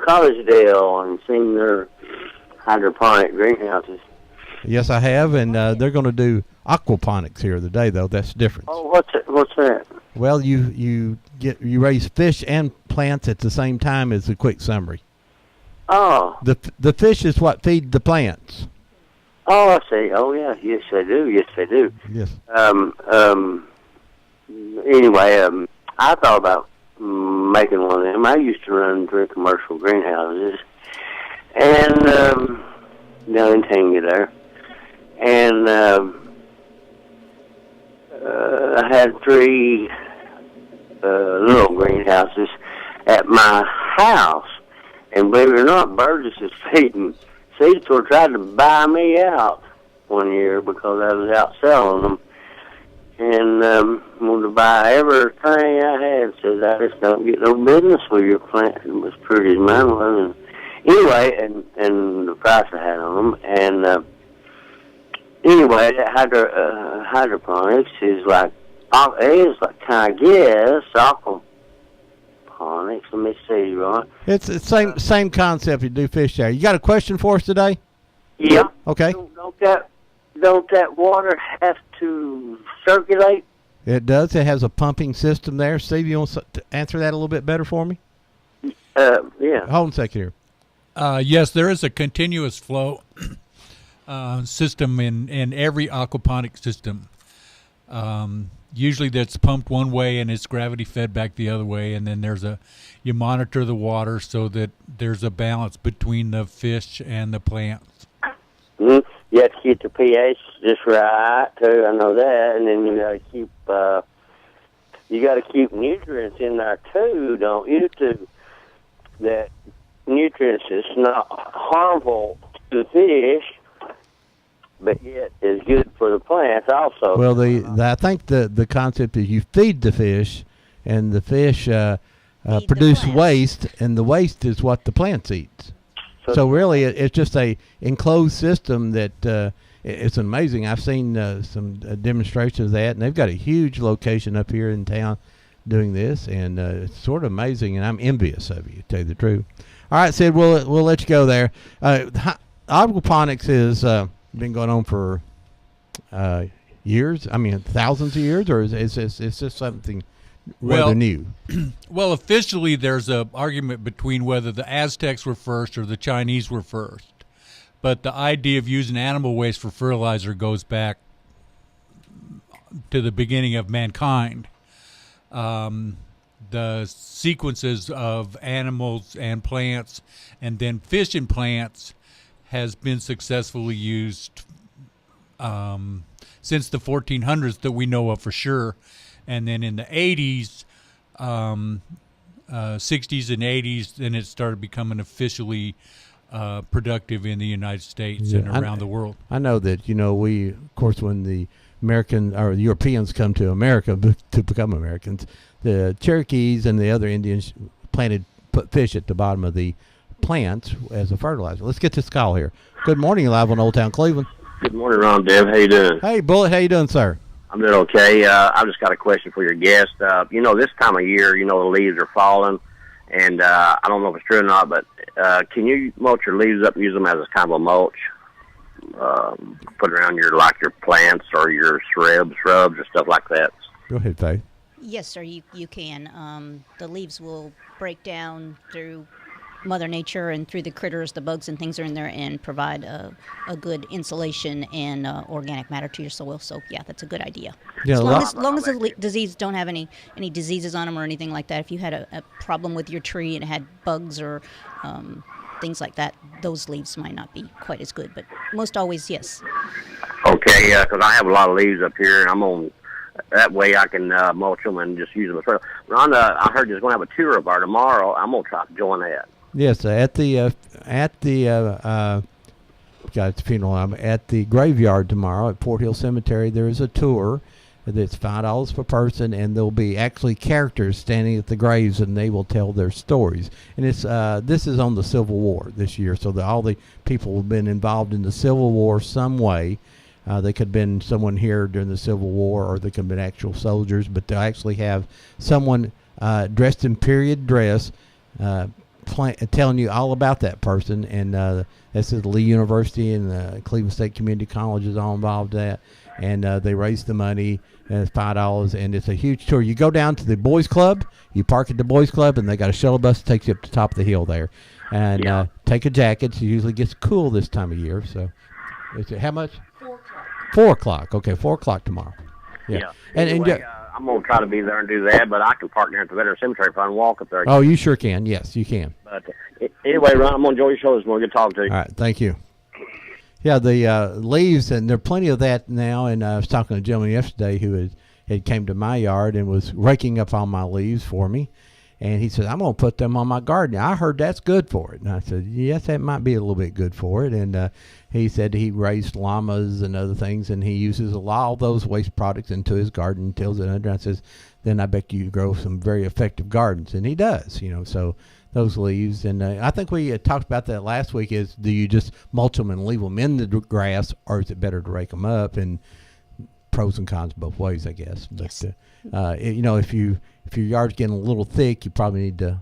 Collegedale and seen their hydroponic greenhouses. Yes, I have, and they're going to do aquaponics here today, though. That's different. Oh, what's that? Well, you raise fish and plants at the same time as a quick summary. Oh. The fish is what feed the plants. Oh, I see. Oh, yeah. Yes, they do. Yes, they do. Yes. Anyway, I thought about making one of them. I used to run 3 commercial greenhouses, and down in Tanga there, and I had 3 little greenhouses at my house, and believe it or not, Burgess is feeding. Seed Store tried to buy me out one year because I was out selling them, and wanted to buy everything I had. Said, I just don't get no business with your plant. It was pretty as mine was. And anyway, and the price I had on them. And anyway, hydroponics is like, I guess, aquaponics. Let me see, Ron. It's the same concept you do fish there. You got a question for us today? Yeah. Okay. Don't that water have to circulate? It does. It has a pumping system there. Steve, you want to answer that a little bit better for me? Yeah. Hold on a second here. Yes, there is a continuous flow system in every aquaponic system. Usually that's pumped one way and it's gravity fed back the other way, and then you monitor the water so that there's a balance between the fish and the plants. Mm-hmm. You have to keep the pH just right too. I know that, and then you got to keep nutrients in there too, don't you? That nutrients is not harmful to the fish, but yet is good for the plants also. Well, I think the concept is you feed the fish, and the fish produce waste, and the waste is what the plants eat. So really, it's just a enclosed system that it's amazing. I've seen some demonstrations of that, and they've got a huge location up here in town doing this, and it's sort of amazing, and I'm envious of you, to tell you the truth. All right, Sid, we'll let you go there. Aquaponics has been going on for years. I mean, thousands of years, or is this something rather new? Well, officially, there's an argument between whether the Aztecs were first or the Chinese were first. But the idea of using animal waste for fertilizer goes back to the beginning of mankind. The sequences of animals and plants and then fish and plants has been successfully used since the 1400s that we know of for sure. And then in the 80s, 60s and 80s, then it started becoming officially productive in the United States and around the world. I know that, we, of course, when the American or Europeans come to America to become Americans, the Cherokees and the other Indians put fish at the bottom of the plants as a fertilizer. Let's get this call here. Good morning, live on Old Town Cleveland. Good morning, Ron, Deb. How you doing? Hey, Bullet. How you doing, sir? I'm doing okay. I've just got a question for your guest. This time of year, the leaves are falling, and I don't know if it's true or not, but can you mulch your leaves up, use them as a kind of a mulch? Put around your plants or your shrubs or stuff like that. Go ahead, Faith. Yes, sir, you can. The leaves will break down through Mother Nature and through the critters, the bugs and things are in there, and provide a good insulation and organic matter to your soil. So, yeah, that's a good idea. Yeah, as long as the disease don't have any diseases on them or anything like that. If you had a problem with your tree and it had bugs or things like that, those leaves might not be quite as good. But most always, yes. Okay, because I have a lot of leaves up here, and I'm on. That way I can mulch them and just use them as well. Ron, I heard you're going to have a tour of our tomorrow. I'm going to try to join that. Yes, at the funeral. I'm at the graveyard tomorrow at Fort Hill Cemetery. There is a tour that's $5 per person, and there'll be actually characters standing at the graves, and they will tell their stories. And it's this is on the Civil War this year, so all the people have been involved in the Civil War some way. They could have been someone here during the Civil War, or they could have been actual soldiers, but they'll actually have someone dressed in period dress telling you all about that person. And this is Lee University and Cleveland State Community College is all involved in that. And they raise the money, and it's $5, and it's a huge tour. You go down to the Boys Club, you park at the Boys Club, and they got a shuttle bus that takes you up to the top of the hill there. And take a jacket. It usually gets cool this time of year. So, how much? 4 o'clock. 4 o'clock. Okay, 4 o'clock tomorrow. Yeah. Anyway, I'm going to try to be there and do that, but I can park there at the Veteran Cemetery if I walk up there. Oh, you sure can. Yes, you can. But anyway, Ron, I'm going to enjoy your show this morning. Good talking to you. All right, thank you. Yeah, the leaves, and there are plenty of that now. And I was talking to a gentleman yesterday who had came to my yard and was raking up all my leaves for me. And he said, I'm going to put them on my garden. I heard that's good for it. And I said, yes, that might be a little bit good for it. And he said he raised llamas and other things, and he uses a lot of those waste products into his garden and tills it under. I says, then I bet you grow some very effective gardens. And he does, so those leaves. And I think we talked about that last week is, do you just mulch them and leave them in the grass, or is it better to rake them up? And pros and cons both ways, I guess. But, Yes. If your yard's getting a little thick, you probably need to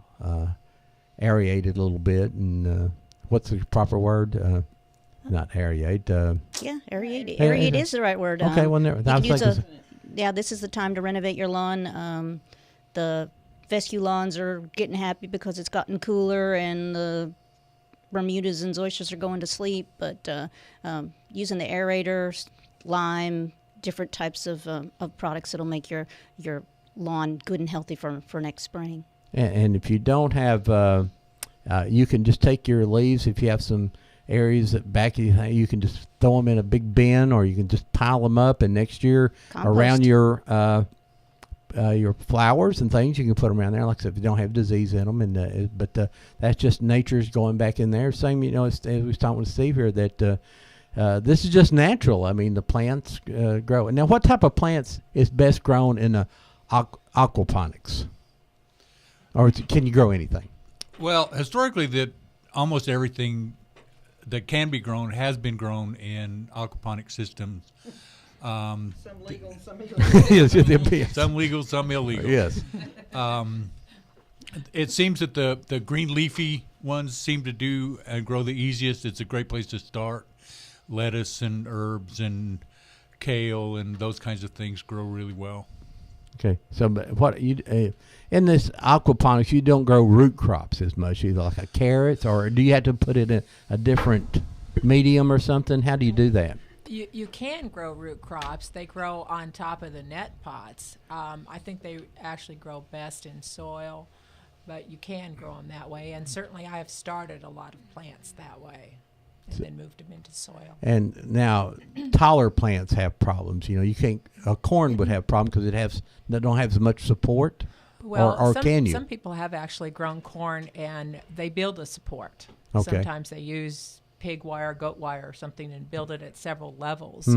aerate it a little bit. And what's the proper word? Not aerate. Yeah, aerate. Aerate is the right word. Okay, well, this is the time to renovate your lawn. The fescue lawns are getting happy because it's gotten cooler and the Bermudas and zoysias are going to sleep. But using the aerator, lime, different types of products that'll make your lawn good and healthy for next spring. And if you don't have, you can just take your leaves. If you have some areas that back, you can just throw them in a big bin, or you can just pile them up. And next year, Compost. around your flowers and things, you can put them around there. Like I said, if you don't have disease in them, but that's just nature's going back in there. Same, as we was talking with Steve here, that this is just natural. I mean, the plants grow. Now, what type of plants is best grown in aquaponics? Or can you grow anything? Well, historically, that almost everything that can be grown has been grown in aquaponic systems. Some legal, some illegal. Yes, Some legal, some illegal. yes. It seems that the green leafy ones seem to do and grow the easiest. It's a great place to start. Lettuce and herbs and kale and those kinds of things grow really well. Okay, so what you in this aquaponics, you don't grow root crops as much, either like a carrots, or do you have to put it in a different medium or something? How do you do that? You can grow root crops. They grow on top of the net pots. I think they actually grow best in soil, but you can grow them that way. And certainly I have started a lot of plants that way and then moved them into soil. And now, taller plants have problems. You can't. A corn would have problems because they don't have as much support. Well, or can you? Some people have actually grown corn and they build a support. Okay. Sometimes they use pig wire, goat wire, or something and build it at several levels,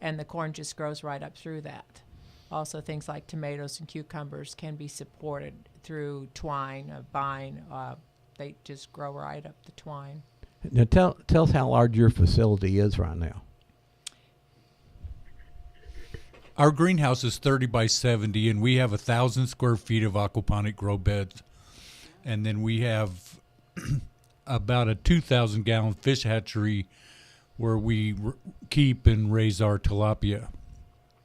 and the corn just grows right up through that. Also, things like tomatoes and cucumbers can be supported through twine, a vine. They just grow right up the twine. Now, tell us how large your facility is right now. Our greenhouse is 30 by 70, and we have 1,000 square feet of aquaponic grow beds. And then we have about a 2,000-gallon fish hatchery where we keep and raise our tilapia.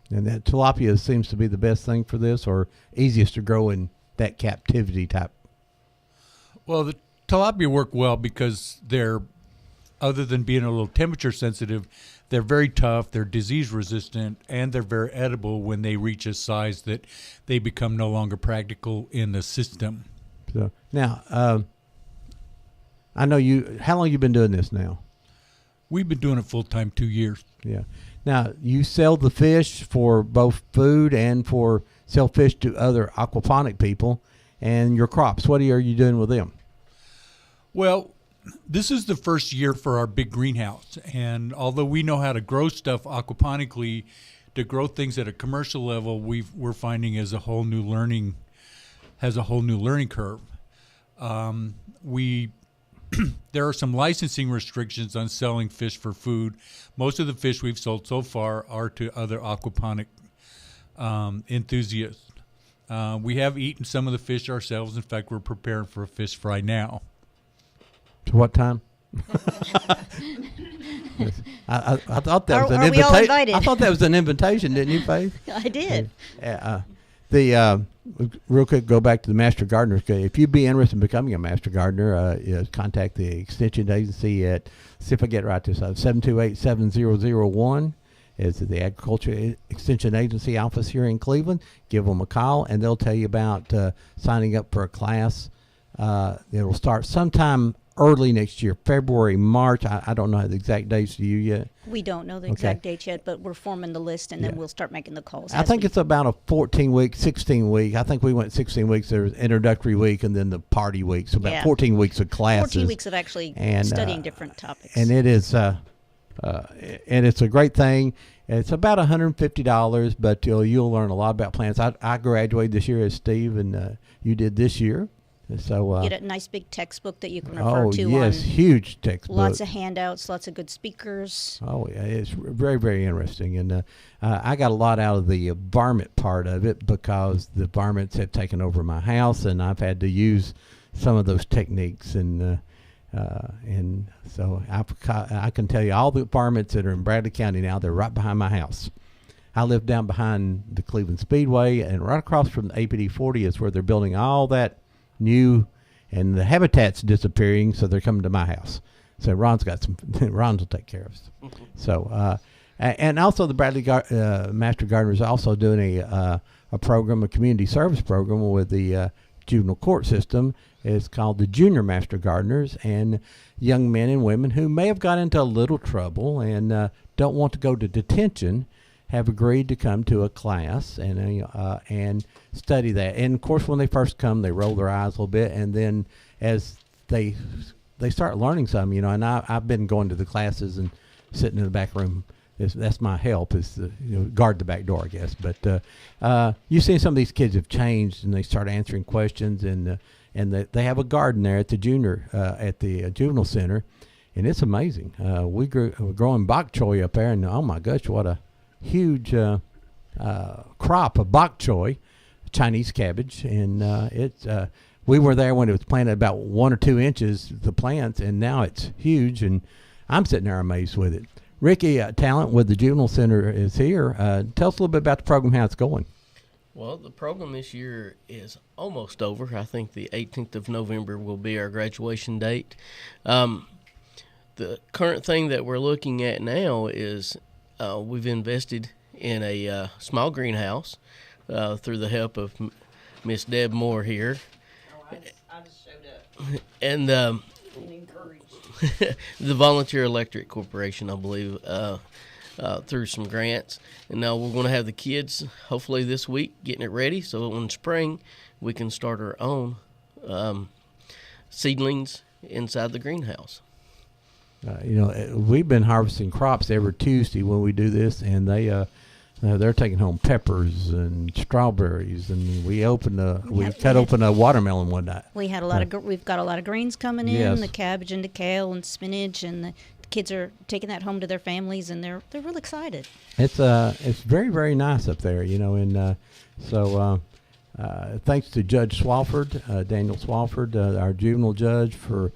And that tilapia seems to be the best thing for this, or easiest to grow in that captivity type. Well, the tilapia work well because they're, other than being a little temperature sensitive, they're very tough, they're disease resistant, and they're very edible when they reach a size that they become no longer practical in the system. So now, I know you. How long you been doing this now? We've been doing it full time 2 years. Yeah. Now you sell the fish for both food and for sell fish to other aquaponic people, and your crops. What are you doing with them? Well, this is the first year for our big greenhouse, and although we know how to grow stuff aquaponically, to grow things at a commercial level, we're finding has a whole new learning curve. There are some licensing restrictions on selling fish for food. Most of the fish we've sold so far are to other aquaponic enthusiasts. We have eaten some of the fish ourselves. In fact, we're preparing for a fish fry now. What time? I thought that was an Are we all invitation. invited? I thought that was an invitation, didn't you, Faith? I did. Real quick, go back to the Master Gardeners. If you'd be interested in becoming a Master Gardener, contact the Extension Agency at, see if I get it right this time, 728-7001. It's the Agriculture Extension Agency office here in Cleveland. Give them a call, and they'll tell you about signing up for a class. It'll start sometime early next year, February, March. I don't know the exact dates to you yet. We don't know the exact dates yet, but we're forming the list, and then we'll start making the calls. I think it's about a 14-week, 16-week. I think we went 16 weeks. There's introductory week and then the party week. So about 14 weeks of classes. 14 weeks of actually studying different topics. And it is, and it's a great thing. It's about $150, but you'll learn a lot about plants. I graduated this year as Steve, and you did this year. So get a nice big textbook that you can refer to. Yes, huge textbook. Lots of handouts, lots of good speakers. Oh, yeah, it's very, very interesting. And I got a lot out of the varmint part of it because the varmints have taken over my house, and I've had to use some of those techniques. And so I can tell you all the varmints that are in Bradley County now, they're right behind my house. I live down behind the Cleveland Speedway, and right across from the APD 40 is where they're building all that new, and the habitat's disappearing, so they're coming to my house. So Ron's will take care of us. Mm-hmm. So and also the Bradley Master Gardeners are also doing a program, a community service program with the juvenile court system. It's called the Junior Master Gardeners, and young men and women who may have got into a little trouble and don't want to go to detention have agreed to come to a class and study that. And of course, when they first come, they roll their eyes a little bit, and then as they start learning something, and I've been going to the classes and sitting in the back room. That's my help, is to guard the back door, I guess. But you see some of these kids have changed, and they start answering questions, and they have a garden there at the juvenile center, and it's amazing. We're growing bok choy up there, and oh my gosh, what a huge crop of bok choy, Chinese cabbage, and we were there when it was planted about 1 or 2 inches, the plants, and now it's huge, and I'm sitting there amazed with it. Ricky Talent with the Juvenile Center is here. Tell us a little bit about the program, how it's going. Well, the program this year is almost over. I think the 18th of November will be our graduation date. The current thing that we're looking at now is we've invested in a small greenhouse through the help of Miss Deb Moore here. I just showed up. And Encouraged. the Volunteer Electric Corporation, I believe, through some grants. And now we're going to have the kids, hopefully this week, getting it ready so in spring we can start our own seedlings inside the greenhouse. We've been harvesting crops every Tuesday when we do this, and they're taking home peppers and strawberries, and we cut open a watermelon one night. We had we've got a lot of greens coming in, yes. The cabbage and the kale and spinach, and the kids are taking that home to their families, and they're real excited. It's very, very nice up there, and so thanks to Judge Swafford, Daniel Swafford, our juvenile judge, for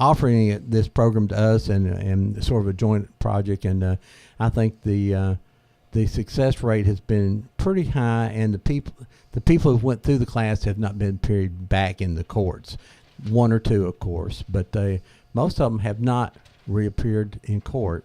offering this program to us and sort of a joint project, and I think the success rate has been pretty high, and the people who went through the class have not been period back in the courts. 1 or 2, of course, but most of them have not reappeared in court,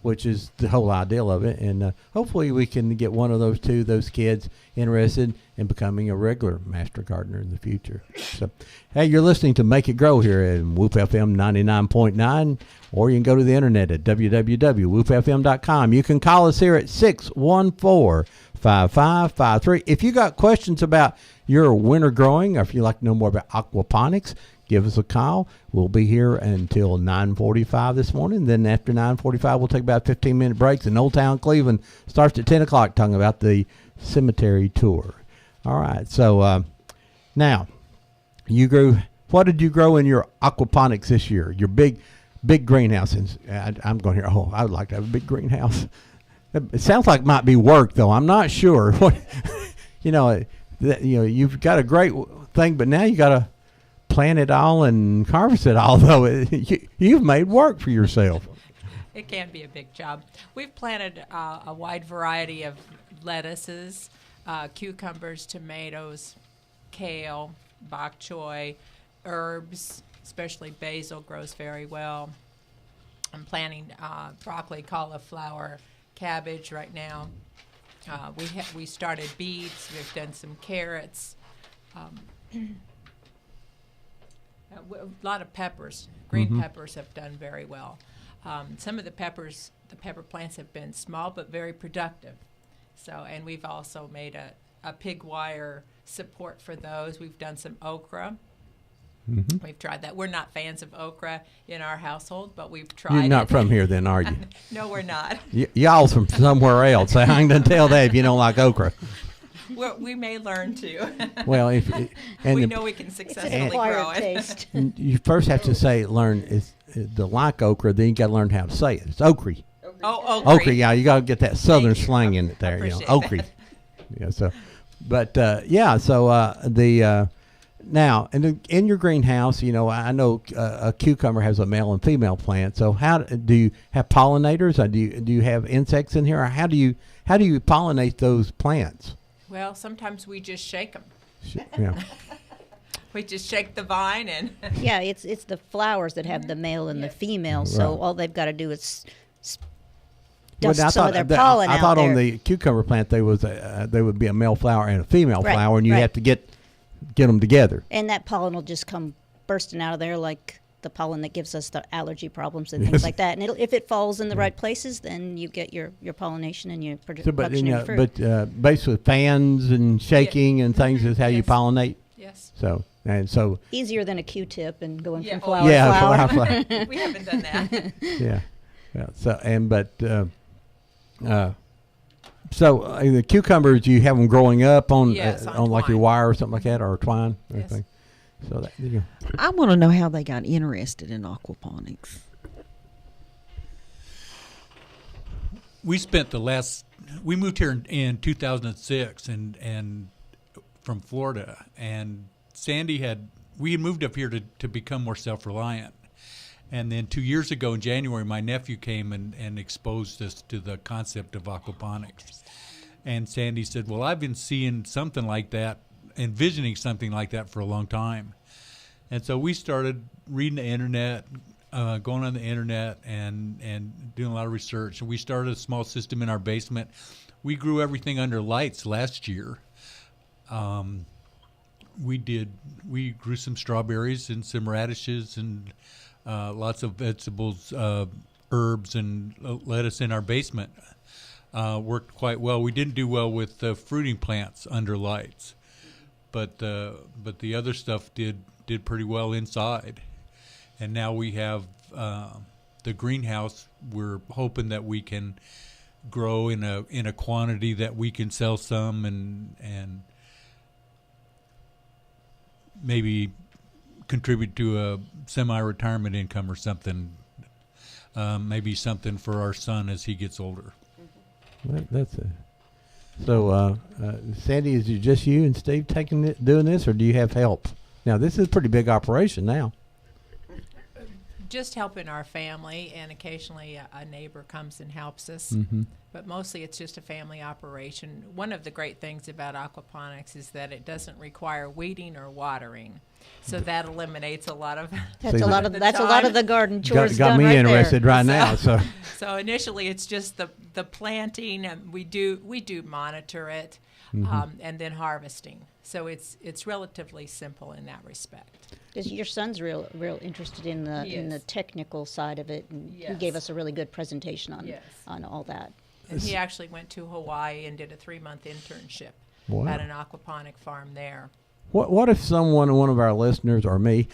which is the whole ideal of it. And hopefully we can get one of those kids interested in becoming a regular Master Gardener in the future. So, hey, you're listening to Make It Grow here at Whoop FM 99.9, or you can go to the internet at www.whoopfm.com. You can call us here at 614-5553. If you got questions about your winter growing, or if you'd like to know more about aquaponics, give us a call. We'll be here until 9:45 this morning. Then after 9:45, we'll take about 15-minute breaks. And Old Town Cleveland starts at 10 o'clock talking about the cemetery tour. All right. So now, what did you grow in your aquaponics this year? Your big greenhouse. I'm going here. Oh, I would like to have a big greenhouse. It sounds like it might be work, though. I'm not sure. You've got a great thing, but now you got to plant it all and harvest it all, though. You've made work for yourself. It can be a big job. We've planted a wide variety of lettuces, cucumbers, tomatoes, kale, bok choy, herbs, especially basil grows very well. I'm planting broccoli, cauliflower, cabbage right now. We started beets. We've done some carrots. A lot of peppers. Green peppers have done very well. Some of the pepper plants have been small but very productive. So, and we've also made a pig wire support for those. We've done some okra. We've tried that. We're not fans of okra in our household, but we've tried You're not it. from here then, are you? No, we're not. Y'all's from somewhere else. I can tell that if you don't like okra. We may learn to. Well, we know we can successfully grow it. Taste. You first have to learn the like okra, then you got to learn how to say it. It's okra. Oh, Okra, yeah, you got to get that southern Thank you. slang in it there, Appreciate okra. that. Yeah, so, but now in your greenhouse, I know a cucumber has a male and female plant. So how do you have pollinators? Do you have insects in here, or how do you pollinate those plants? Well, sometimes we just shake them. Yeah. We just shake the vine and. Yeah, it's the flowers that have the male and the female. So Right. all they've got to do is Well, dust some of their pollen I out thought there. on the cucumber plant there would be a male flower and a female Right, flower, and you right. have to get them together. And that pollen will just come bursting out of there like the pollen that gives us the allergy problems and things like that. And if it falls in the right places, then you get your pollination and your production of fruit. But basically fans and shaking and things is how you Yes. pollinate. Yes. So Easier than a Q-tip and going Yeah, from oh, flower yeah, to flower. flower. We haven't done that. Yeah. So the cucumbers, you have them growing up on Yes, on on like your twine. wire or something like that, or twine or Yes. anything. So that you I want to know how they got interested in aquaponics. We moved here in 2006 and from Florida, and we had moved up here to become more self-reliant. And then 2 years ago in January, my nephew came and exposed us to the concept of aquaponics. And Sandy said, well, I've been seeing something like that, envisioning something like that for a long time. And so we started reading the internet, going on the internet and doing a lot of research. And we started a small system in our basement. We grew everything under lights last year. We grew some strawberries and some radishes and lots of vegetables, herbs, and lettuce in our basement. Worked quite well. We didn't do well with fruiting plants under lights, but the other stuff did pretty well inside. And now we have the greenhouse. We're hoping that we can grow in a quantity that we can sell some and maybe contribute to a semi-retirement income or something. Maybe something for our son as he gets older. that's it. So Sandy, is it just you and Steve doing this, or do you have help? Now this is a pretty big operation now. Just helping our family, and occasionally a neighbor comes and helps us. But mostly it's just a family operation. One of the great things about aquaponics is that it doesn't require weeding or watering. So that eliminates a lot of That's a lot of the the garden chores Got done me right interested there. right now. So So initially it's just the planting, and we do monitor it, and then harvesting. So it's relatively simple in that respect. 'Cause your son's real interested in the Yes. technical side of it, and he Yes. gave us a really good presentation on Yes. on all that. And he actually went to Hawaii and did a 3-month internship Wow. at an aquaponic farm there. what if one of our listeners or me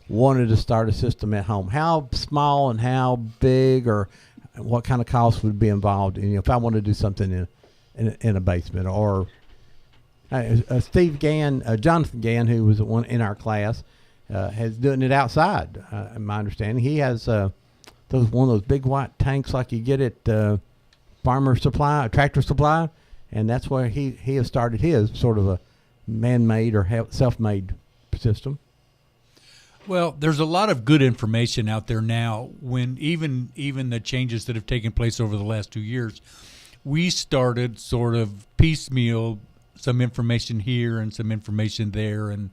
wanted to start a system at home? How small and how big, or what kind of cost would be involved? And if I want to do something in a basement, or Steve Gann, Jonathan Gann, who was one in our class, has doing it outside. In my understanding, he has one of those big white tanks like you get at Farmer Supply, Tractor Supply, and that's where he has started his sort of a man-made or self-made system. Well, there's a lot of good information out there now. When even the changes that have taken place over the last 2 years, we started sort of piecemeal, some information here and some information there, and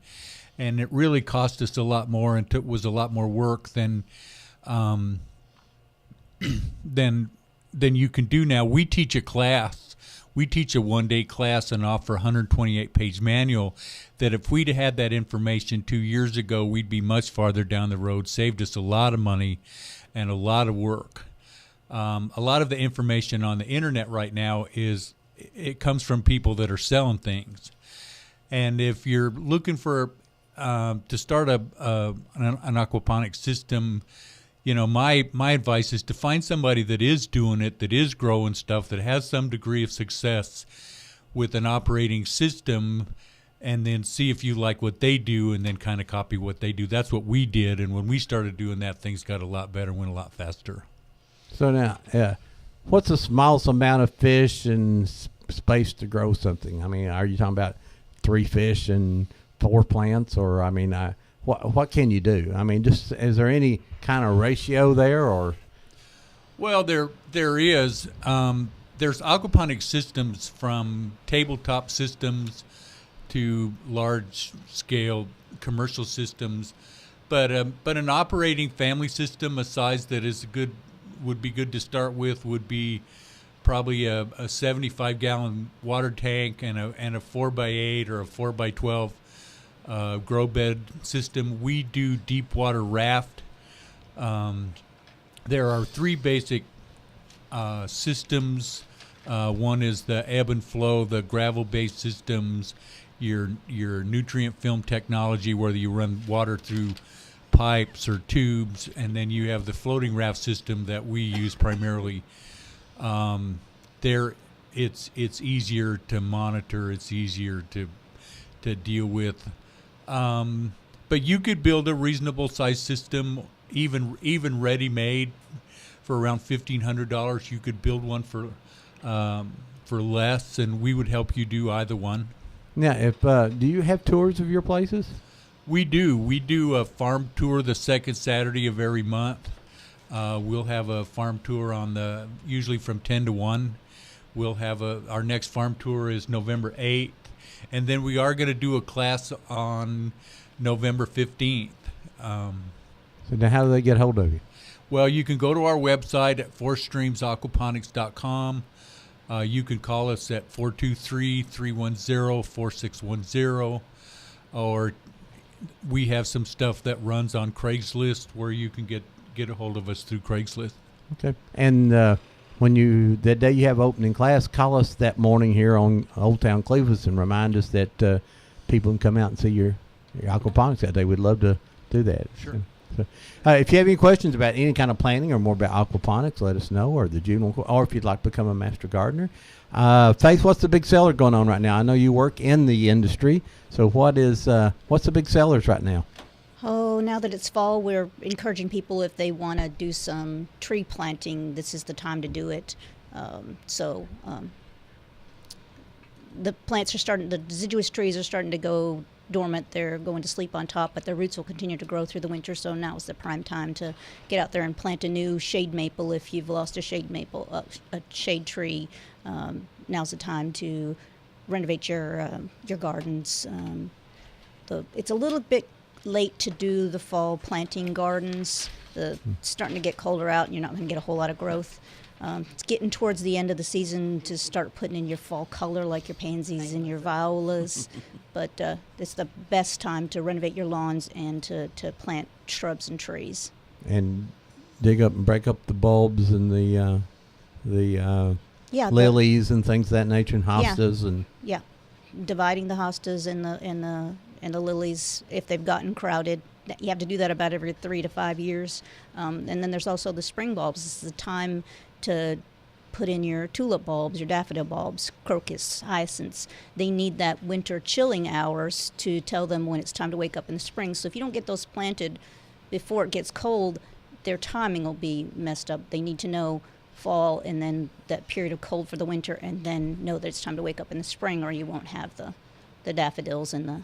it really cost us a lot more and was a lot more work than than you can do now. We teach a class. We teach a one-day class and offer a 128-page manual that if we'd had that information 2 years ago, we'd be much farther down the road, saved us a lot of money and a lot of work. A lot of the information on the internet right now it comes from people that are selling things. And if you're looking for to start an aquaponics system, my advice is to find somebody that is doing it, that is growing stuff, that has some degree of success with an operating system, and then see if you like what they do and then kind of copy what they do. That's what we did, and when we started doing that, things got a lot better, went a lot faster. So now, what's the smallest amount of fish and space to grow something? I mean, are you talking about 3 fish and 4 plants, or what can you do? I mean, just is there any kind of ratio there, or? Well, there is. There's aquaponic systems from tabletop systems to large-scale commercial systems, but an operating family system, a size that would be good to start with, would be probably a 75-gallon water tank and a 4x8 or a 4x12 grow bed system. We do deep water raft. There are 3 basic systems. One is the ebb and flow, the gravel-based systems, your nutrient film technology where you run water through pipes or tubes, and then you have the floating raft system that we use primarily. It's easier to monitor, it's easier to deal with. But you could build a reasonable size system, even ready-made, for around $1,500. You could build one for less, and we would help you do either one. Now, do you have tours of your places? We do. We do a farm tour the second Saturday of every month. We'll have a farm tour usually from 10 to 1. We'll have our next farm tour is November 8th. And then we are going to do a class on November 15th. So now how do they get hold of you? Well, you can go to our website at fourstreamsaquaponics.com. You can call us at 423-310-4610. Or we have some stuff that runs on Craigslist where you can get a hold of us through Craigslist. Okay. And that day you have opening class, call us that morning here on Old Town Cleveland and remind us that people can come out and see your aquaponics that day. We'd love to do that. Sure. So, if you have any questions about any kind of planting or more about aquaponics, let us know, or the juvenile, or if you'd like to become a master gardener. Faith, what's the big seller going on right now? I know you work in the industry, so what's the big sellers right now? Oh, now that it's fall, we're encouraging people, if they want to do some tree planting, this is the time to do it. The plants the deciduous trees are starting to go dormant. They're going to sleep on top, but their roots will continue to grow through the winter, so now is the prime time to get out there and plant a new shade maple. If you've lost a shade maple, a shade tree, now's the time to renovate your gardens. It's a little bit late to do the fall planting gardens. It's starting to get colder out, and you're not going to get a whole lot of growth. It's getting towards the end of the season to start putting in your fall color, like your pansies and your violas. But it's the best time to renovate your lawns and to plant shrubs and trees. And dig up and break up the bulbs and the lilies and things of that nature, and hostas dividing the hostas and the lilies if they've gotten crowded. You have to do that about every 3 to 5 years. And then there's also the spring bulbs. This is the time to put in your tulip bulbs, your daffodil bulbs, crocus, hyacinths. They need that winter chilling hours to tell them when it's time to wake up in the spring. So if you don't get those planted before it gets cold, their timing will be messed up. They need to know fall and then that period of cold for the winter, and then know that it's time to wake up in the spring, or you won't have the daffodils and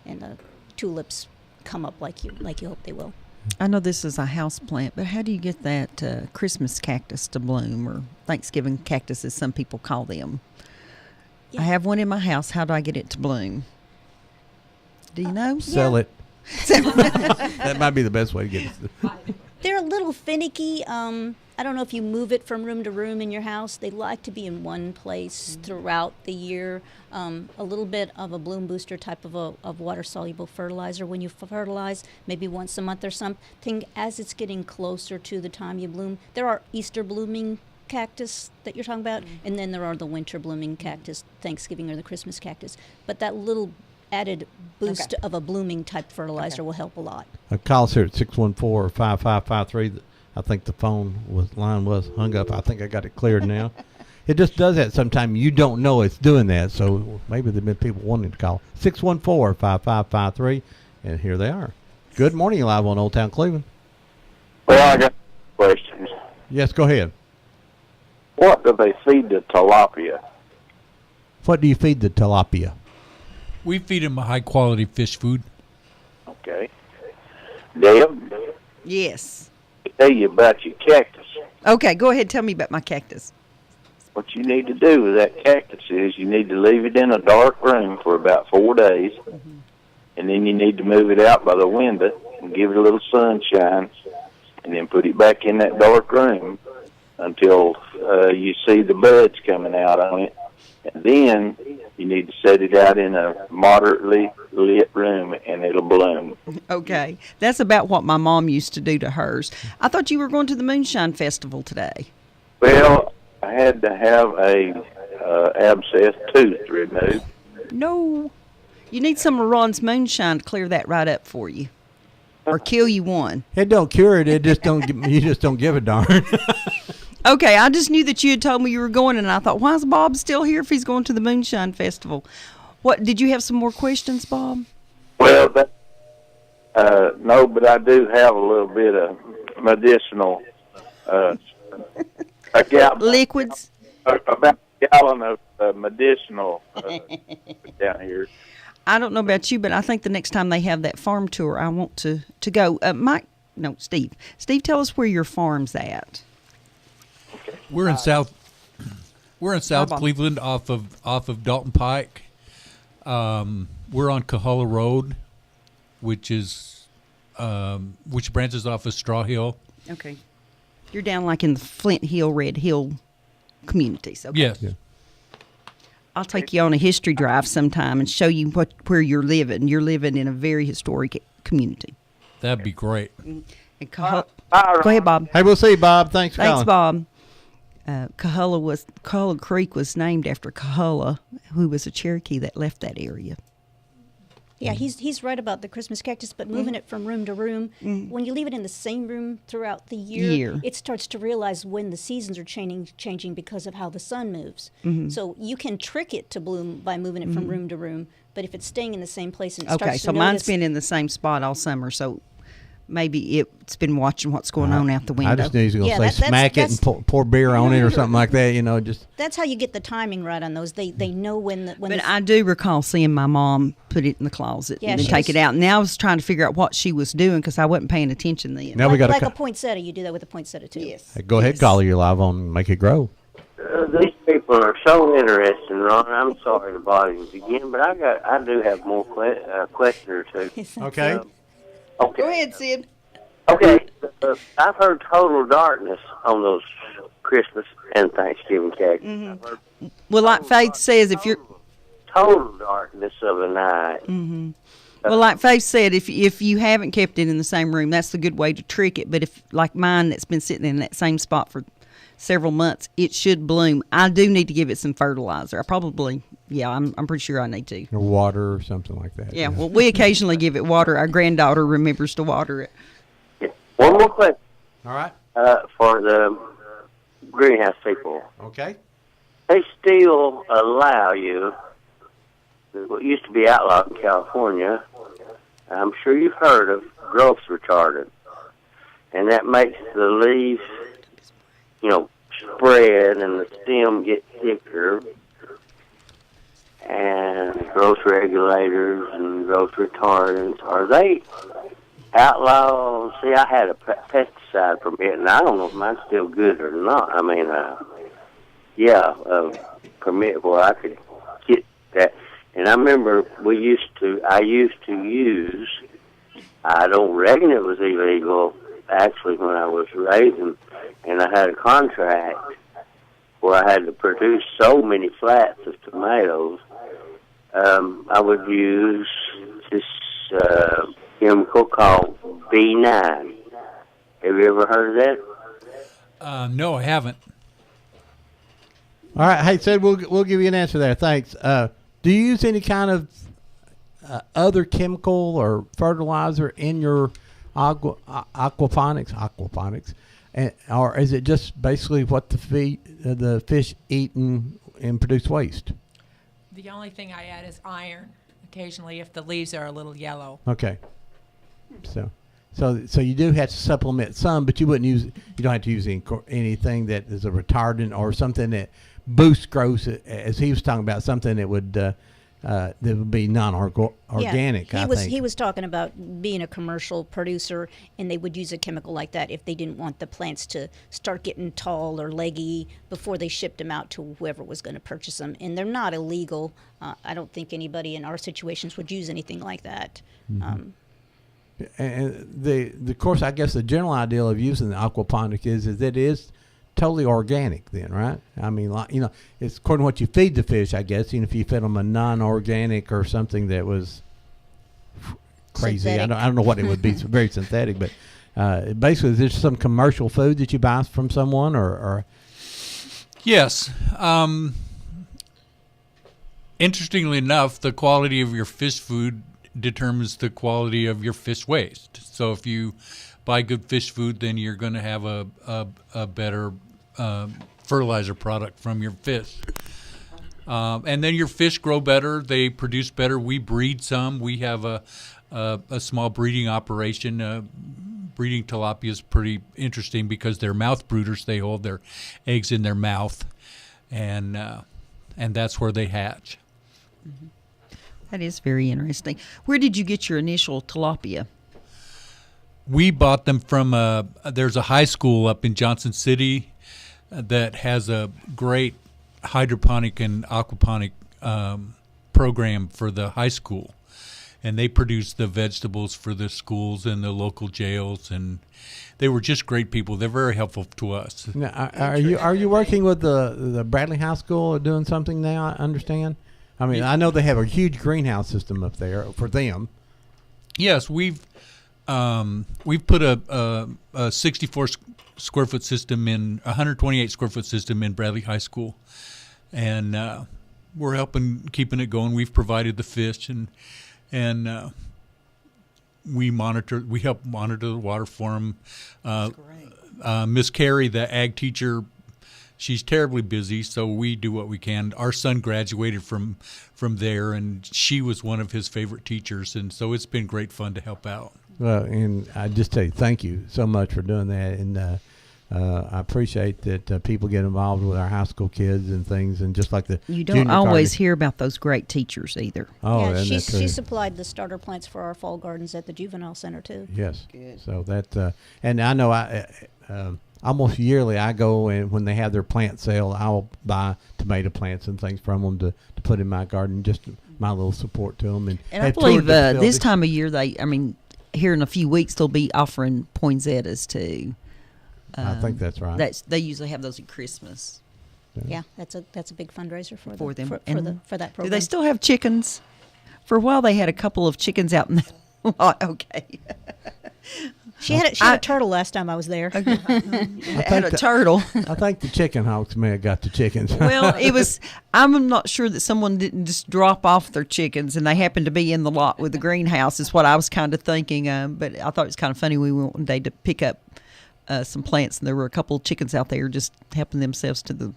the tulips come up like you hope they will. I know this is a house plant, but how do you get that Christmas cactus to bloom, or Thanksgiving cactus, as some people call them? Yeah. I have one in my house. How do I get it to bloom? Do you know? Sell it. That might be the best way to get it. They're a little finicky. I don't know if you move it from room to room in your house. They like to be in one place throughout the year. A little bit of a bloom booster type of water-soluble fertilizer when you fertilize, maybe once a month or something. As it's getting closer to the time you bloom, there are Easter blooming cactus that you're talking about, and then there are the winter blooming cactus, Thanksgiving or the Christmas cactus. But that little added boost of a blooming type fertilizer will help a lot. Call us here at 614-5553. I think the line was hung up. I think I got it cleared now. It just does that sometimes. You don't know it's doing that, so maybe there have been people wanting to call. 614-5553, and here they are. Good morning, you're live on Old Town Cleveland. Well, I got questions. Yes, go ahead. What do they feed the tilapia? What do you feed the tilapia? We feed them a high-quality fish food. Okay. Deb, Yes. tell you about your cactus. Okay, go ahead. Tell me about my cactus. What you need to do with that cactus is you need to leave it in a dark room for about 4 days, and then you need to move it out by the window and give it a little sunshine, and then put it back in that dark room until you see the buds coming out on it. And then you need to set it out in a moderately lit room, and it'll bloom. Okay. That's about what my mom used to do to hers. I thought you were going to the Moonshine Festival today. Well, I had to have a abscess tooth removed. No. You need some of Ron's moonshine to clear that right up for you. Or kill you one. It don't cure it. It just don't. You just don't give a darn. Okay, I just knew that you had told me you were going, and I thought, why is Bob still here if he's going to the Moonshine Festival? What, did you have some more questions, Bob? Well, no, but I do have a little bit of medicinal, Liquids? about a gallon of medicinal down here. I don't know about you, but I think the next time they have that farm tour, I want to go. Steve. Steve, tell us where your farm's at. We're in South Cleveland, off of Dalton Pike. We're on Kahala Road, which branches off of Straw Hill. Okay. You're down like in the Flint Hill, Red Hill communities. Okay. Yes. Yeah. I'll take you on a history drive sometime and show you where you're living. You're living in a very historic community. That'd be great. And go ahead, Bob. Hey, we'll see you, Bob. Thanks for calling. Bob. Kahala Creek was named after Kahala, who was a Cherokee that left that area. Yeah, he's right about the Christmas cactus, but moving it from room to room, when you leave it in the same room throughout the year, it starts to realize when the seasons are changing because of how the sun moves. So you can trick it to bloom by moving it from room to room, but if it's staying in the same place and it starts to so notice, mine's been in the same spot all summer, so maybe it's been watching what's going on out the window. I just knew he was going to say smack it and pour beer on it or something like that. Just that's how you get the timing right on those. They know when. But I do recall seeing my mom put it in the closet and then take it out. And now I was trying to figure out what she was doing because I wasn't paying attention then. Now we got like a poinsettia. You do that with a poinsettia too. Yes. Hey, go ahead, caller. You're live on Make It Grow. These people are so interesting, Ron. I'm sorry to bother you again, but I do have more question or two. Okay. Okay. Go ahead, Sid. Okay, I've heard total darkness on those Christmas and Thanksgiving cakes. Well, like Faith says, if you're total darkness of the night. well, like Faith said, if you haven't kept it in the same room, that's a good way to trick it. But if like mine, that's been sitting in that same spot for several months, it should bloom. I do need to give it some fertilizer. I'm pretty sure I need to. Or water or something like that. Yeah, well, we occasionally give it water. Our granddaughter remembers to water it. One more question. All right. For the greenhouse people. Okay. They still allow you, what used to be outlawed in California, I'm sure you've heard of growth retardant. And that makes the leaves, spread and the stem get thicker. And growth regulators and growth retardants, are they Outlaw. See, I had a pesticide permit, and I don't know if mine's still good or not. I mean, permit where I could get that. And I remember I used to use. I don't reckon it was illegal, actually, when I was raising, and I had a contract where I had to produce so many flats of tomatoes. I would use this chemical called B9. Have you ever heard of that? No, I haven't. All right, hey Sid, we'll give you an answer there. Thanks. Do you use any kind of other chemical or fertilizer in your aquaponics, or is it just basically what the fish eat and produce waste? The only thing I add is iron occasionally if the leaves are a little yellow. Okay. So you do have to supplement some, but you don't have to use anything that is a retardant or something that boosts growth, as he was talking about, something that would be non-organic. He was talking about being a commercial producer, and they would use a chemical like that if they didn't want the plants to start getting tall or leggy before they shipped them out to whoever was going to purchase them. And they're not illegal. I don't think anybody in our situations would use anything like that. Mm-hmm. And of course, I guess the general idea of using the aquaponic is that it is totally organic then, right? I mean, it's according to what you feed the fish, I guess. If you fed them a non-organic or something that was crazy, I don't know what it would be. It's very synthetic, but basically, is there some commercial food that you buy from someone, or? Yes. Interestingly enough, the quality of your fish food determines the quality of your fish waste. So if you buy good fish food, then you're going to have a better fertilizer product from your fish. And then your fish grow better. They produce better. We breed some. We have a small breeding operation. Breeding tilapia is pretty interesting because they're mouth brooders. They hold their eggs in their mouth, and that's where they hatch. Mm-hmm. That is very interesting. Where did you get your initial tilapia? We bought them from there's a high school up in Johnson City that has a great hydroponic and aquaponic program for the high school. And they produce the vegetables for the schools and the local jails, and they were just great people. They're very helpful to us. Now, are you working with the Bradley High School or doing something now? I understand. I mean, I know they have a huge greenhouse system up there for them. Yes, we've put a 64 square foot system in 128 square foot system in Bradley High School, and we're helping keeping it going. We've provided the fish and we help monitor the water for them. That's great. Miss Carrie, the ag teacher, she's terribly busy, so we do what we can. Our son graduated from there, and she was one of his favorite teachers, and so it's been great fun to help out. Well, and I just tell you, thank you so much for doing that, and I appreciate that people get involved with our high school kids and things, and just like you don't always hear about those great teachers either. Oh, yeah, she supplied the starter plants for our fall gardens at the juvenile center too. Yes, good. So that and I know almost yearly I go, and when they have their plant sale, I'll buy tomato plants and things from them to put in my garden, just my little support to them. And I believe this time of year here in a few weeks they'll be offering poinsettias too. I think that's right. They usually have those at Christmas. Yeah, that's a big fundraiser for them for that program. Do they still have chickens? For a while they had a couple of chickens out in the lot. Okay. She had a turtle last time I was there. I had a turtle. I think the chicken hawks may have got the chickens. Well, I'm not sure that someone didn't just drop off their chickens and they happened to be in the lot with the greenhouse is what I was kind of thinking. But I thought it was kind of funny. We went one day to pick up some plants, and there were a couple of chickens out there just helping themselves to the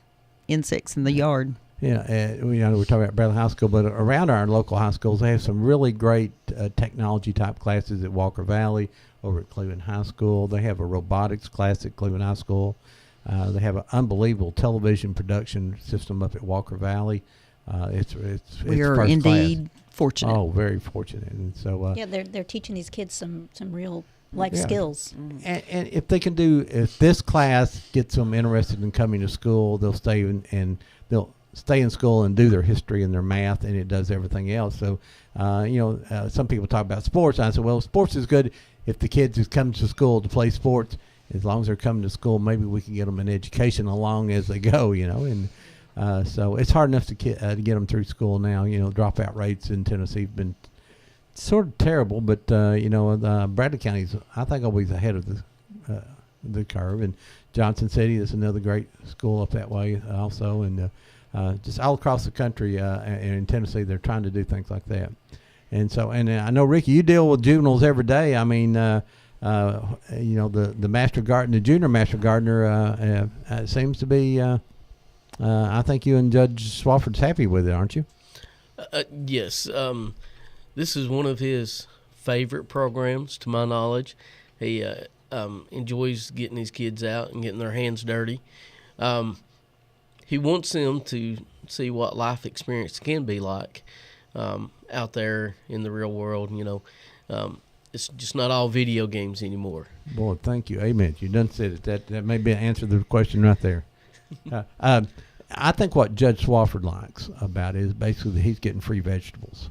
insects in the yard. Yeah, we're talking about Bradley High School, but around our local high schools, they have some really great technology-type classes at Walker Valley, over at Cleveland High School. They have a robotics class at Cleveland High School. They have an unbelievable television production system up at Walker Valley. It's we are first indeed class. Fortunate. Oh, very fortunate. And so Yeah, they're teaching these kids some real life Yeah. skills. and if they can if this class gets them interested in coming to school, they'll stay and they'll stay in school and do their history and their math, and it does everything else. So, some people talk about sports. And I said, well, sports is good if the kids just come to school to play sports. As long as they're coming to school, maybe we can get them an education along as they go, And so it's hard enough to get them through school now. Dropout rates in Tennessee have been sort of terrible, but Bradley County's, I think, always ahead of the curve. And Johnson City is another great school up that way also, and just all across the country and in Tennessee, they're trying to do things like that. And so, and I know, Ricky, you deal with juveniles every day. I mean, the master gardener, the junior master gardener, seems to be. I think you and Judge Swafford's happy with it, aren't you? Yes. This is one of his favorite programs, to my knowledge. He enjoys getting these kids out and getting their hands dirty. He wants them to see what life experience can be like out there in the real world. It's just not all video games anymore. Boy, thank you. Amen. You done said it. That may be answer the question right there. I think what Judge Swafford likes about it is basically that he's getting free vegetables.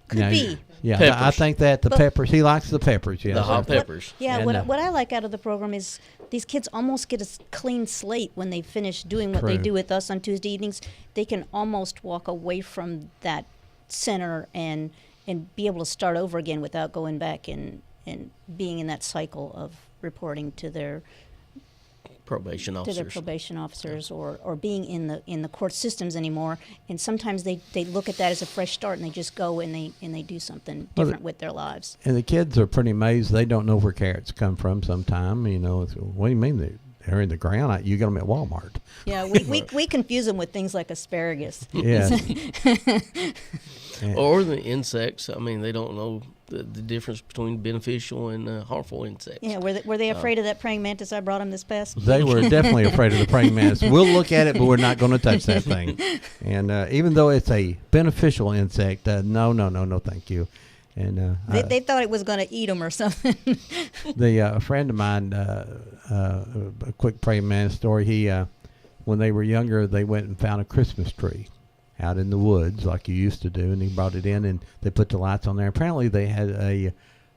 Could be. Yeah, Peppers. I think that the peppers. He likes the peppers. Yeah, The hot peppers. Yeah, And, what I like out of the program is these kids almost get a clean slate when they finish doing what they True. do with us on Tuesday evenings. They can almost walk away from that center and be able to start over again without going back and being in that cycle of reporting to their Probation officers. or being in the court systems anymore. And sometimes they look at that as a fresh start and they just go and they do something different with their lives. And the kids are pretty amazed. They don't know where carrots come from sometime. What do you mean they're in the ground? You get them at Walmart. Yeah, we confuse them with things like asparagus. Yeah. Or the insects. I mean, they don't know the difference between beneficial and harmful insects. Yeah, were they afraid of that praying mantis I brought them this past? They were definitely afraid of the praying mantis. We'll look at it, but we're not going to touch that thing. And even though it's a beneficial insect, no, thank you. And They thought it was going to eat them or something. a friend of mine, a quick praying mantis story. He, when they were younger, they went and found a Christmas tree out in the woods like you used to do, and he brought it in and they put the lights on there. Apparently they had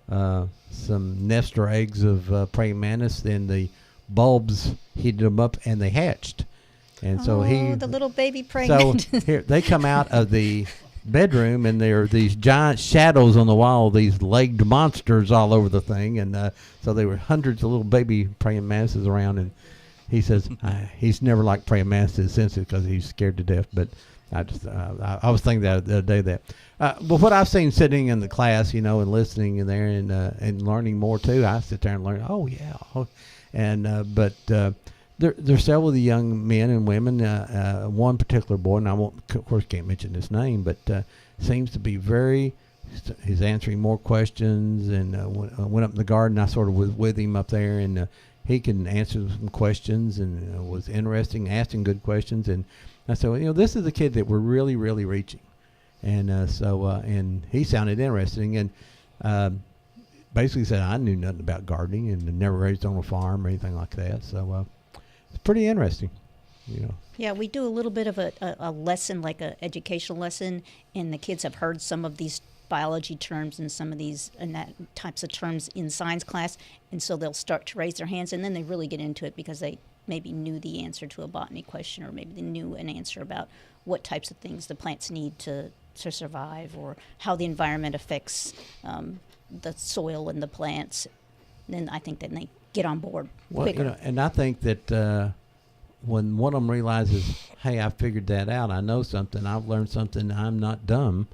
some nest or eggs of praying mantis, then the bulbs heated them up and they hatched. And so the little baby praying so mantis. here they come out of the bedroom and there are these giant shadows on the wall, these legged monsters all over the thing, and so there were hundreds of little baby praying mantises around. And he says he's never liked praying mantises since because he's scared to death. But I was thinking that the other day that. But what I've seen sitting in the class, and listening in there and learning more too, I sit there and learn. Oh yeah, but there's several of the young men and women. One particular boy, and I of course can't mention his name, but seems to be he's answering more questions. And went up in the garden. I sort of was with him up there, and he can answer some questions and was interesting, asking good questions. And I said, this is a kid that we're really, really reaching. And and he sounded interesting and basically said, I knew nothing about gardening and never raised on a farm or anything like that. So it's pretty interesting, Yeah, we do a little bit of a lesson, like an educational lesson, and the kids have heard some of these biology terms and some of these types of terms in science class, and so they'll start to raise their hands, and then they really get into it because they maybe knew the answer to a botany question, or maybe they knew an answer about what types of things the plants need to survive, or how the environment affects the soil and the plants. Then I think that they get on board quicker. And I think that when one of them realizes, hey, I figured that out, I know something, I've learned something, I'm not dumb.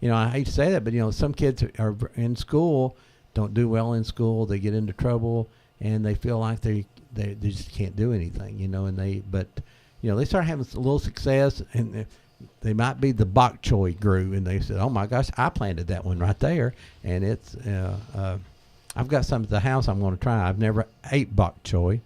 I hate to say that, but some kids are in school, don't do well in school, they get into trouble, and they feel like they just can't do anything, and they start having a little success, and they might be the bok choy grew, and they said, oh my gosh, I planted that one right there, and it's I've got some at the house I'm going to try. I've never ate bok choy,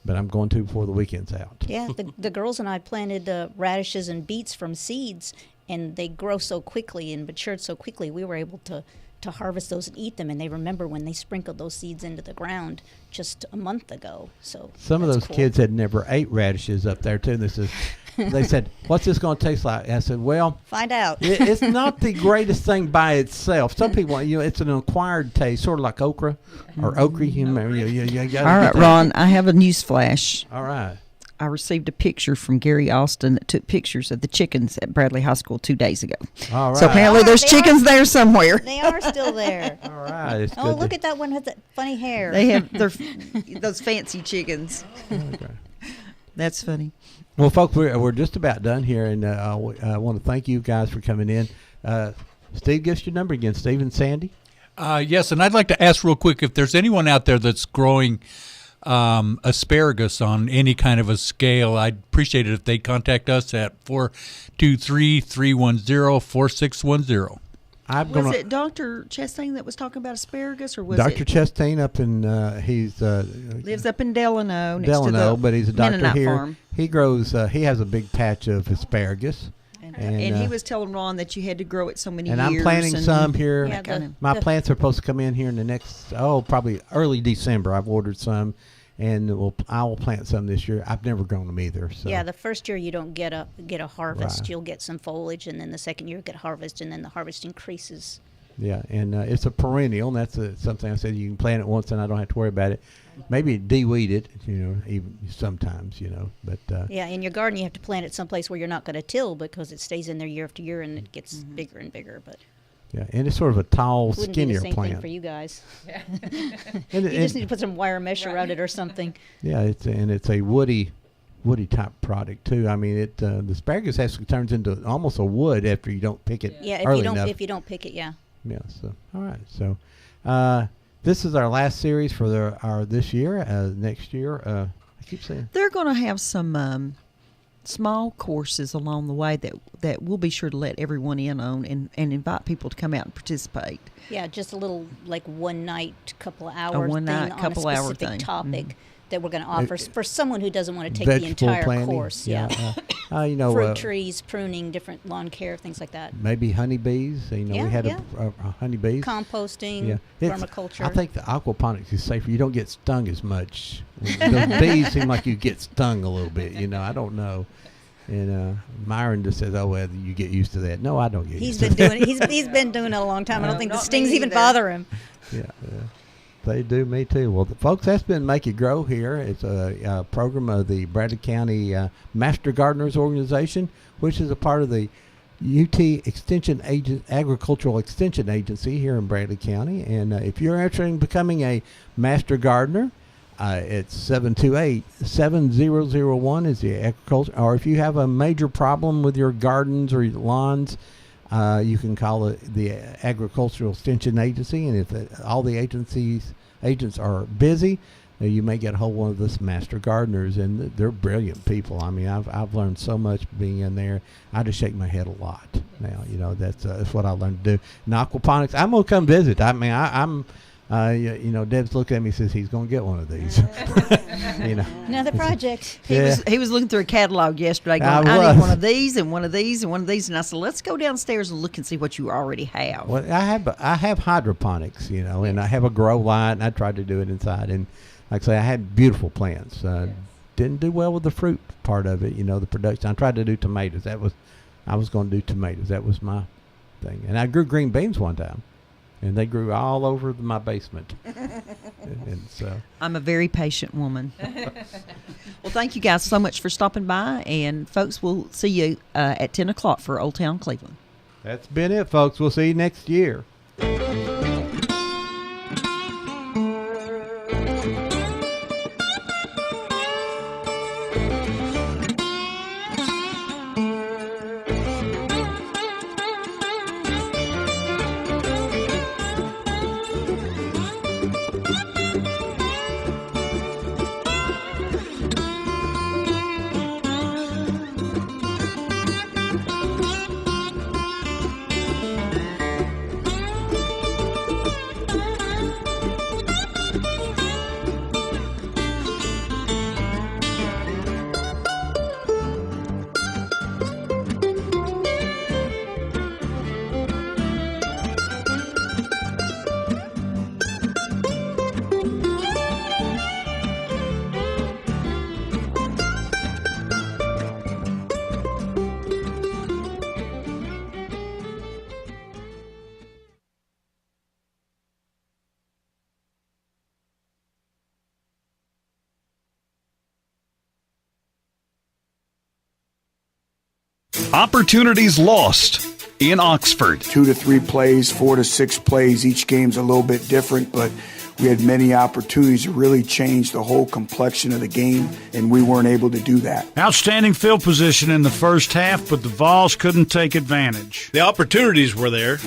but I'm going to before the weekend's out. Yeah, the girls and I planted radishes and beets from seeds, and they grow so quickly and matured so quickly. We were able to harvest those and eat them, and they remember when they sprinkled those seeds into the ground just a month ago. So some of that's those cool. kids had never ate radishes up there too. They said, "What's this going to taste like?" I said, "Well, Find out. it's not the greatest thing by itself. Some people, it's an acquired taste, sort of like okra or okra. You remember, you gotta All get right, that. Ron, I have a news flash. All right. I received a picture from Gary Austin that took pictures of the chickens at Bradley High School 2 days ago. All right. So apparently there's They chickens there somewhere. They are still there. All right. It's Oh, good look to- at that one with that funny hair. They have those fancy chickens. Okay. That's funny. Well, folks, we're just about done here, and I want to thank you guys for coming in. Steve, give us your number again. Steve and Sandy. Yes, and I'd like to ask real quick if there's anyone out there that's growing asparagus on any kind of a scale. I'd appreciate it if they contact us at 423-310-4610. Was it Dr. Chastain that was talking about asparagus, or was Dr. it Chastain up in he's lives up in Delano, next to Delano, the but he's a doctor Mennonite here. farm. He grows. He has a big patch of asparagus, And he was telling Ron that you had to grow it so many and years. I'm planting some here. Yeah, My plants are supposed to come in here in the next probably early December. I've ordered some, and I will plant some this year. I've never grown them either. So. Yeah, the first year you don't get a harvest. Right. You'll get some foliage, and then the second year you get harvest, and then the harvest increases. Yeah, and it's a perennial, and that's something I said you can plant it once, and I don't have to worry about it. Maybe de-weed it, even sometimes, but Yeah, in your garden you have to plant it someplace where you're not going to till, because it stays in there year after year and it gets bigger and bigger. But yeah, and it's sort of a tall, wouldn't be the skinnier same plant. thing for you guys. And You just need to put some wire mesh around it or something. Yeah, it's a woody type product too. I mean, the asparagus actually turns into almost a wood after you don't pick it Yeah, early enough. if you don't pick it, yeah. Yeah. So all right. So this is our last series for our this year. Next year, I keep saying They're going to have some small courses along the way that we'll be sure to let everyone in on and invite people to come out and participate. Yeah, just a little like one night, couple hour one thing night, on couple a hour specific thing. topic that we're going to offer for someone who doesn't want to take the vegetable entire planting. course. Yeah. fruit Fruit trees, pruning, different lawn care, things like that. maybe honeybees. We had a honeybees. Composting, permaculture. I think the aquaponics is safer. You don't get stung as much. Those bees seem like you get stung a little bit. I don't know. And Myron just says, "Oh well, you get used to that." No, I don't get. He's used been to doing it. He's been doing it a long time. I don't think the not stings me even either. bother him. Yeah, they do me too. Well, folks, that's been Make It Grow here. It's a program of the Bradley County Master Gardeners Organization, which is a part of the UT Agricultural Extension Agency here in Bradley County. And if you're interested in becoming a Master Gardener, it's 728-7001 is the agriculture. Or if you have a major problem with your gardens or your lawns, you can call the Agricultural Extension Agency, and if all the agents are busy, you may get a hold of one of us Master Gardeners, and they're brilliant people. I mean, I've learned so much being in there. I just shake my head a lot now. That's what I learned to do. And aquaponics, I'm gonna come visit. I mean, I'm. Deb's looking at me and says he's going to get one of these. Another project. He was looking through a catalog yesterday going, I need one of these and one of these and one of these. And I said, let's go downstairs and look and see what you already have. Well, I have hydroponics, and I have a grow light, and I tried to do it inside. And like I say, I had beautiful plants. Didn't do well with the fruit part of it, the production. I tried to do tomatoes. I was going to do tomatoes. That was my thing. And I grew green beans one time. And they grew all over my basement. and so I'm a very patient woman. Well, thank you guys so much for stopping by. And, folks, we'll see you at 10 o'clock for Old Town Cleveland. That's been it, folks. We'll see you next year. Opportunities lost in Oxford. 2 to 3 plays, 4 to 6 plays. Each game's a little bit different, but we had many opportunities to really change the whole complexion of the game, and we weren't able to do that. Outstanding field position in the first half, but the Vols couldn't take advantage. The opportunities were there.